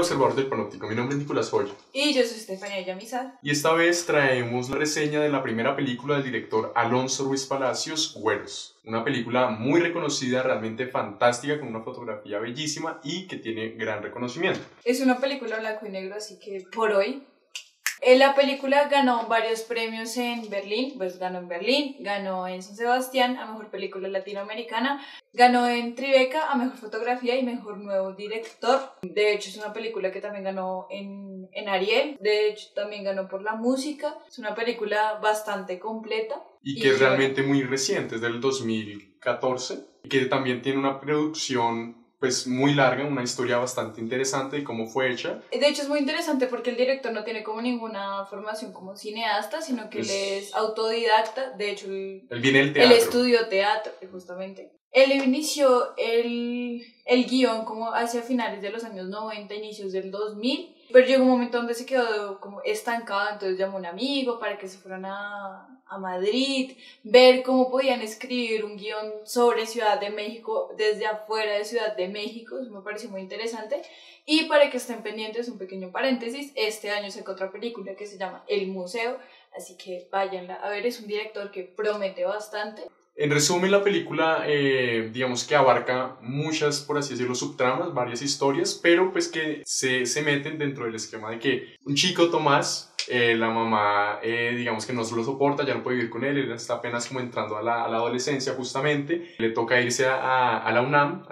Observador del Panóptico, mi nombre es Nicolás Hoyo. Y yo soy Estefanía Villamizar. Y esta vez traemos la reseña de la primera película del director Alonso Ruiz Palacios, Güeros. Una película muy reconocida, realmente fantástica, con una fotografía bellísima y que tiene gran reconocimiento. Es una película blanco y negro, así que por hoy... La película ganó varios premios en Berlín, ganó en San Sebastián a Mejor Película Latinoamericana, ganó en Tribeca a Mejor Fotografía y Mejor Nuevo Director. De hecho es una película que también ganó en Ariel, de hecho también ganó por la música. Es una película bastante completa. Y que es realmente muy reciente, es del 2014, y que también tiene una producción pues muy larga, una historia bastante interesante de cómo fue hecha. De hecho es muy interesante porque el director no tiene como ninguna formación como cineasta, sino que él es autodidacta. De hecho él viene del teatro. Él estudió teatro, justamente. Él inició el guión como hacia finales de los años 90, inicios del 2000, pero llegó un momento donde se quedó como estancado, entonces llamó a un amigo para que se fueran a Madrid, ver cómo podían escribir un guión sobre Ciudad de México desde afuera de Ciudad de México. Eso me pareció muy interesante. Y para que estén pendientes, un pequeño paréntesis, este año sacó otra película que se llama El Museo, así que váyanla a ver. Es un director que promete bastante. En resumen, la película, digamos que abarca muchas, por así decirlo, subtramas, varias historias, pero pues que se meten dentro del esquema de que un chico, Tomás, la mamá, digamos que no se lo soporta, ya no puede vivir con él está apenas como entrando a la adolescencia justamente, le toca irse a la UNAM,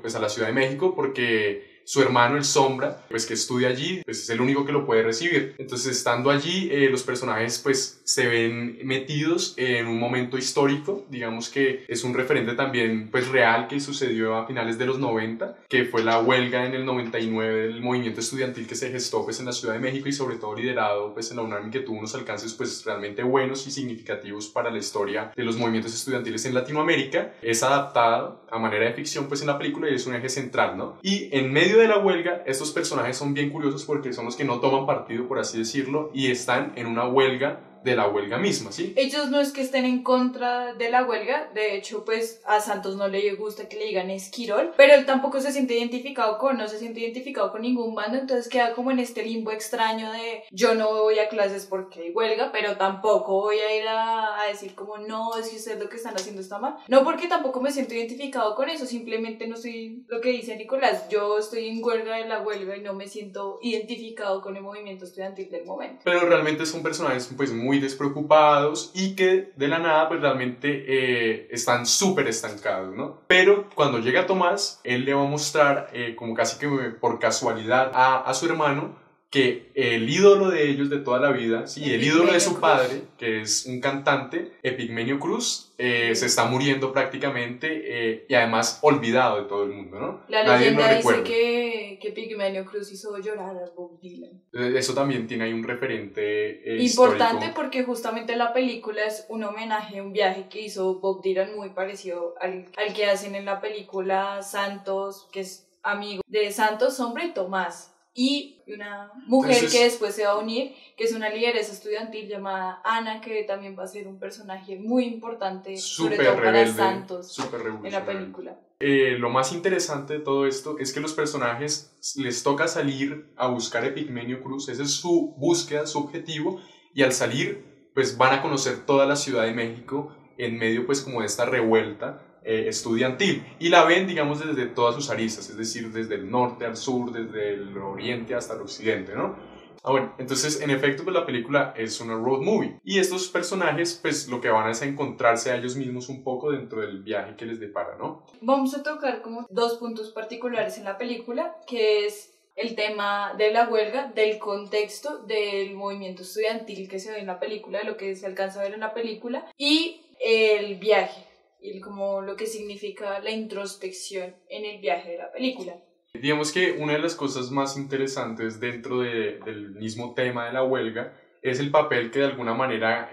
pues a la Ciudad de México, porque su hermano, el Sombra, pues que estudia allí, pues es el único que lo puede recibir. Entonces, estando allí, los personajes pues se ven metidos en un momento histórico, digamos que es un referente también pues real que sucedió a finales de los 90, que fue la huelga en el 99 del movimiento estudiantil que se gestó pues en la Ciudad de México y sobre todo liderado pues en la UNAM, que tuvo unos alcances pues realmente buenos y significativos para la historia de los movimientos estudiantiles en Latinoamérica. Es adaptada a manera de ficción pues en la película y es un eje central, ¿no? Y en medio de la huelga, estos personajes son bien curiosos porque son los que no toman partido, por así decirlo, y están en una huelga de la huelga misma, ¿sí? Ellos no es que estén en contra de la huelga, de hecho, pues a Santos no le gusta que le digan Esquirol, pero él tampoco se siente no se siente identificado con ningún bando, entonces queda como en este limbo extraño de yo no voy a clases porque hay huelga, pero tampoco voy a ir a decir como no, es que ustedes lo que están haciendo está mal. No, porque tampoco me siento identificado con eso, simplemente no soy lo que dice Nicolás, yo estoy en huelga de la huelga y no me siento identificado con el movimiento estudiantil del momento. Pero realmente son personajes pues muy despreocupados y que de la nada pues realmente están súper estancados, ¿no? Pero cuando llega Tomás, él le va a mostrar como casi que por casualidad a su hermano que el ídolo de ellos de toda la vida, sí, el ídolo de su padre, que es un cantante, Epigmenio Cruz, se está muriendo prácticamente y además olvidado de todo el mundo, ¿no? La leyenda dice que Epigmenio Cruz hizo llorar a Bob Dylan. Eso también tiene ahí un referente importante histórico. Porque justamente la película es un homenaje a un viaje que hizo Bob Dylan muy parecido al que hacen en la película Santos, que es amigo de Santos, Sombra y Tomás. Y una mujer que después se va a unir, que es una lideresa estudiantil llamada Ana, que también va a ser un personaje muy importante, sobre todo rebelde, para Santos en la película. Lo más interesante de todo esto es que los personajes les toca salir a buscar a Epigmenio Cruz, esa es su búsqueda, su objetivo, y al salir pues van a conocer toda la Ciudad de México en medio pues como de esta revuelta estudiantil, y la ven digamos desde todas sus aristas, es decir, desde el norte al sur, desde el oriente hasta el occidente, ¿no? Bueno, entonces en efecto pues la película es una road movie y estos personajes pues lo que van es a encontrarse a ellos mismos un poco dentro del viaje que les depara, ¿no? Vamos a tocar como dos puntos particulares en la película, que es el tema de la huelga, del contexto del movimiento estudiantil que se ve en la película, lo que se alcanza a ver en la película, y el viaje, y como lo que significa la introspección en el viaje de la película. Digamos que una de las cosas más interesantes dentro del mismo tema de la huelga es el papel que de alguna manera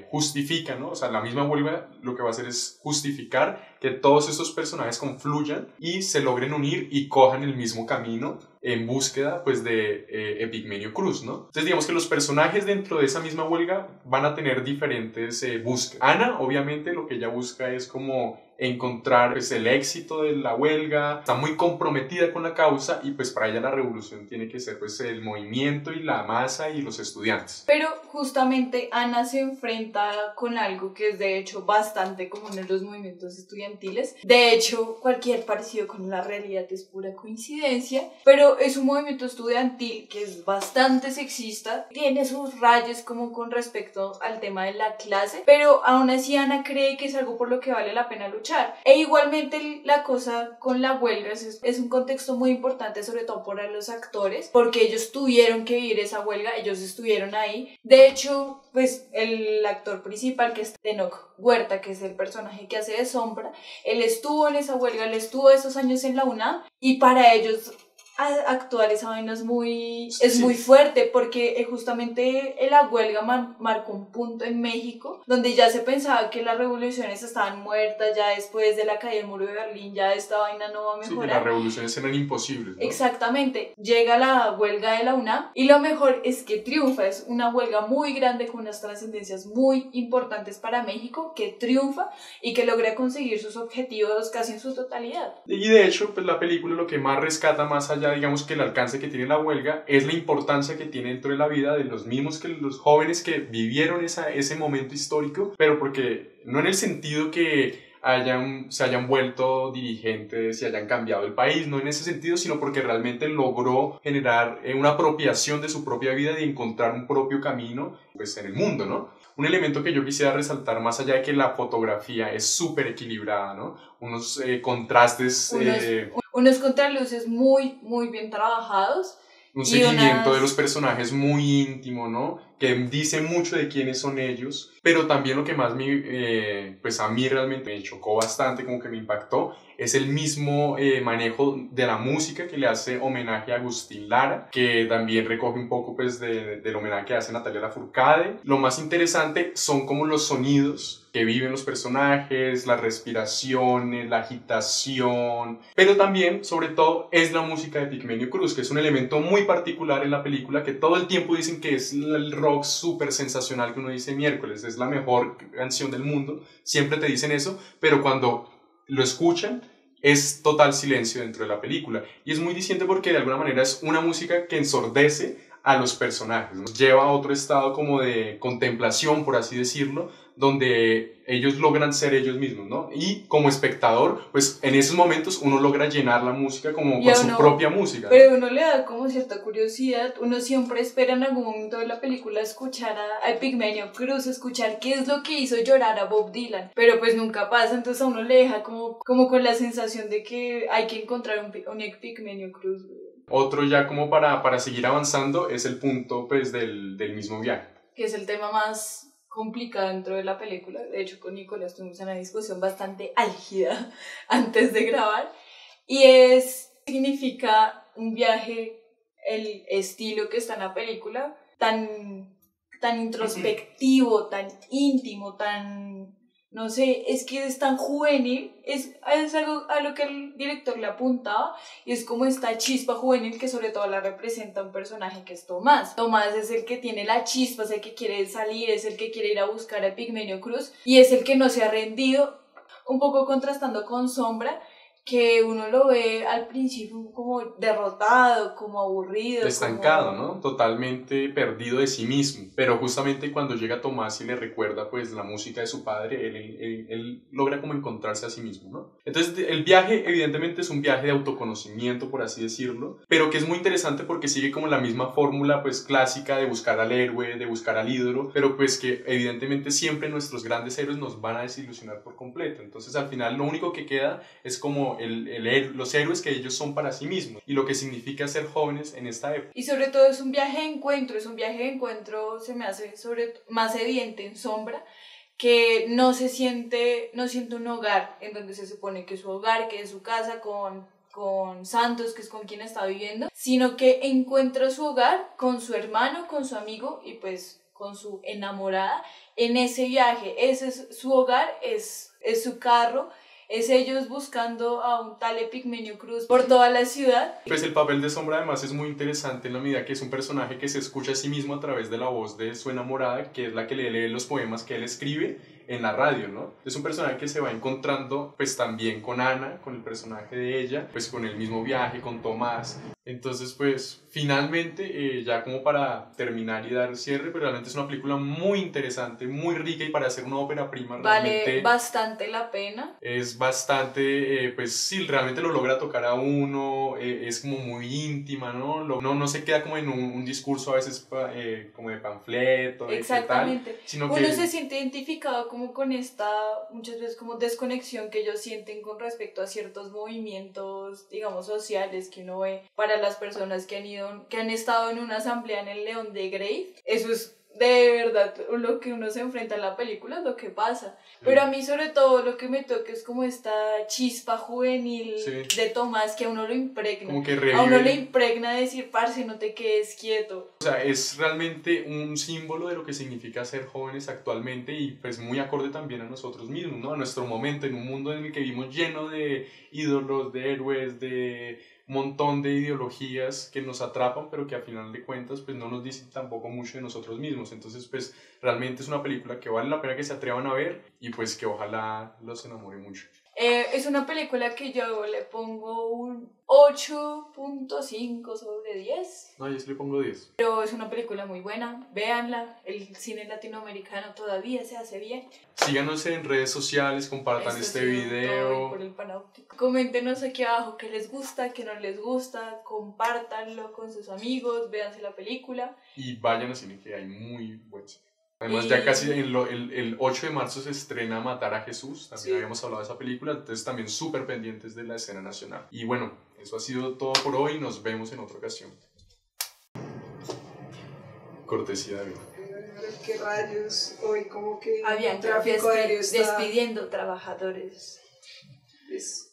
justifica, ¿no? O sea, la misma huelga lo que va a hacer es justificar que todos estos personajes confluyan y se logren unir y cojan el mismo camino en búsqueda pues de Epigmenio Cruz, ¿no? Entonces digamos que los personajes dentro de esa misma huelga van a tener diferentes búsquedas. Ana obviamente lo que ella busca es como encontrar pues el éxito de la huelga, está muy comprometida con la causa y pues para ella la revolución tiene que ser pues el movimiento y la masa y los estudiantes. Pero justamente Ana se enfrenta con algo que es de hecho bastante común en los movimientos estudiantiles. De hecho, cualquier parecido con la realidad es pura coincidencia, pero es un movimiento estudiantil que es bastante sexista, tiene sus rayes como con respecto al tema de la clase, pero aún así Ana cree que es algo por lo que vale la pena luchar. E igualmente la cosa con la huelga es un contexto muy importante, sobre todo para los actores, porque ellos tuvieron que vivir esa huelga, ellos estuvieron ahí. De hecho, pues el actor principal, que es Tenoch Huerta, que es el personaje que hace de Sombra, él estuvo en esa huelga, él estuvo esos años en la UNAM, y para ellos actuar esa vaina es muy fuerte, porque justamente la huelga marcó un punto en México donde ya se pensaba que las revoluciones estaban muertas, ya después de la caída del muro de Berlín ya esta vaina no va a mejorar. Sí, que las revoluciones eran imposibles, ¿no? Exactamente, llega la huelga de la UNAM y lo mejor es que triunfa, es una huelga muy grande con unas trascendencias muy importantes para México, que triunfa y que logra conseguir sus objetivos casi en su totalidad. Y de hecho, pues la película lo que más rescata, más allá, digamos, que el alcance que tiene la huelga, es la importancia que tiene dentro de la vida de los mismos que los jóvenes que vivieron ese momento histórico, pero porque no en el sentido que se hayan vuelto dirigentes y hayan cambiado el país, no en ese sentido, sino porque realmente logró generar una apropiación de su propia vida y encontrar un propio camino pues, en el mundo, ¿no? Un elemento que yo quisiera resaltar, más allá de que la fotografía es súper equilibrada, ¿no? Unos contrastes... unos contraluces muy, muy bien trabajados. Un seguimiento de los personajes muy íntimo, ¿no? Que dice mucho de quiénes son ellos, pero también lo que más pues a mí realmente me chocó bastante, como que me impactó, es el mismo manejo de la música que le hace homenaje a Agustín Lara, que también recoge un poco pues del homenaje que hace Natalia Lafourcade. Lo más interesante son como los sonidos que viven los personajes, las respiraciones, la agitación, pero también, sobre todo, es la música de Pigmenio Cruz, que es un elemento muy particular en la película, que todo el tiempo dicen que es el rock súper sensacional, que uno dice miércoles, es la mejor canción del mundo, siempre te dicen eso, pero cuando lo escuchan, es total silencio dentro de la película, y es muy diciente porque de alguna manera es una música que ensordece a los personajes, nos lleva a otro estado como de contemplación, por así decirlo, donde ellos logran ser ellos mismos, ¿no? Y como espectador, pues en esos momentos uno logra llenar la música como con su propia música, ¿no? Pero uno le da como cierta curiosidad, uno siempre espera en algún momento de la película escuchar a Pigmenio Cruz, escuchar qué es lo que hizo llorar a Bob Dylan, pero pues nunca pasa, entonces a uno le deja como con la sensación de que hay que encontrar un Pigmenio Cruz. Otro ya como para seguir avanzando es el punto pues del mismo viaje. Que es el tema más complicado dentro de la película. De hecho, con Nicolás tuvimos una discusión bastante álgida antes de grabar. Y significa un viaje, el estilo que está en la película, tan introspectivo, tan íntimo, tan... No sé, es que es tan juvenil, es algo a lo que el director le apuntaba, y es como esta chispa juvenil que sobre todo la representa un personaje que es Tomás. Tomás es el que tiene la chispa, es el que quiere salir, es el que quiere ir a buscar a Pigmenio Cruz, y es el que no se ha rendido, un poco contrastando con Sombra, que uno lo ve al principio como derrotado, como aburrido. Estancado, ¿no? Totalmente perdido de sí mismo. Pero justamente cuando llega Tomás y le recuerda pues la música de su padre, él logra como encontrarse a sí mismo, ¿no? Entonces el viaje evidentemente es un viaje de autoconocimiento, por así decirlo, pero que es muy interesante porque sigue como la misma fórmula pues clásica de buscar al héroe, de buscar al ídolo, pero pues que evidentemente siempre nuestros grandes héroes nos van a desilusionar por completo. Entonces al final lo único que queda es como los héroes que ellos son para sí mismos y lo que significa ser jóvenes en esta época. Y sobre todo es un viaje de encuentro, se me hace más evidente en Sombra, que no siente un hogar en donde se supone que es su hogar, que es su casa con Santos, que es con quien está viviendo, sino que encuentra su hogar con su hermano, con su amigo y pues con su enamorada en ese viaje. Ese es su hogar, es su carro, es ellos buscando a un tal Pigmenio Cruz por toda la ciudad. Pues el papel de Sombra además es muy interesante en la medida que es un personaje que se escucha a sí mismo a través de la voz de su enamorada, que es la que le lee los poemas que él escribe. en la radio, ¿no? Es un personaje que se va encontrando pues también con Ana, con el personaje de ella, pues con el mismo viaje, con Tomás. Entonces pues finalmente, ya como para terminar y dar cierre, pero realmente es una película muy interesante, muy rica y para hacer una ópera prima Vale realmente bastante la pena. es bastante, pues sí, realmente lo logra tocar a uno, es como muy íntima, ¿no? No se queda como en un discurso a veces como de panfleto, de qué tal, Exactamente. sino Uno que se siente identificado como con esta, muchas veces como desconexión que ellos sienten con respecto a ciertos movimientos, digamos, sociales que uno ve para las personas que han estado en una asamblea en el León de Grey. Eso es de verdad lo que uno se enfrenta en la película, es lo que pasa. Pero a mí sobre todo lo que me toca es como esta chispa juvenil sí, de Tomás que a uno lo impregna. como que A uno le revive. impregna decir, parce, no te quedes quieto. O sea, es realmente un símbolo de lo que significa ser jóvenes actualmente y pues muy acorde también a nosotros mismos, ¿no? A nuestro momento, en un mundo en el que vivimos lleno de ídolos, de héroes, de un montón de ideologías que nos atrapan, pero que a final de cuentas pues no nos dicen tampoco mucho de nosotros mismos. Entonces pues realmente es una película que vale la pena que se atrevan a ver y pues que ojalá los enamore mucho. Es una película que yo le pongo un 8.5 sobre 10. No, yo sí le pongo 10. Pero es una película muy buena, véanla. El cine latinoamericano todavía se hace bien. Síganos en redes sociales, compartan Esto ha este sido todo video. por el Panóptico. Coméntenos aquí abajo qué les gusta, qué no les gusta, compártanlo con sus amigos, véanse la película. Y vayan al cine, que hay muy buen cine. Además, ya casi el 8 de marzo se estrena Matar a Jesús, también Sí. habíamos hablado de esa película, entonces también súper pendientes de la escena nacional. Y bueno, eso ha sido todo por hoy, nos vemos en otra ocasión. Cortesía de Avianca. ¿Qué rayos? Hoy como que Avianca, tráfico aéreo está... despidiendo trabajadores. Es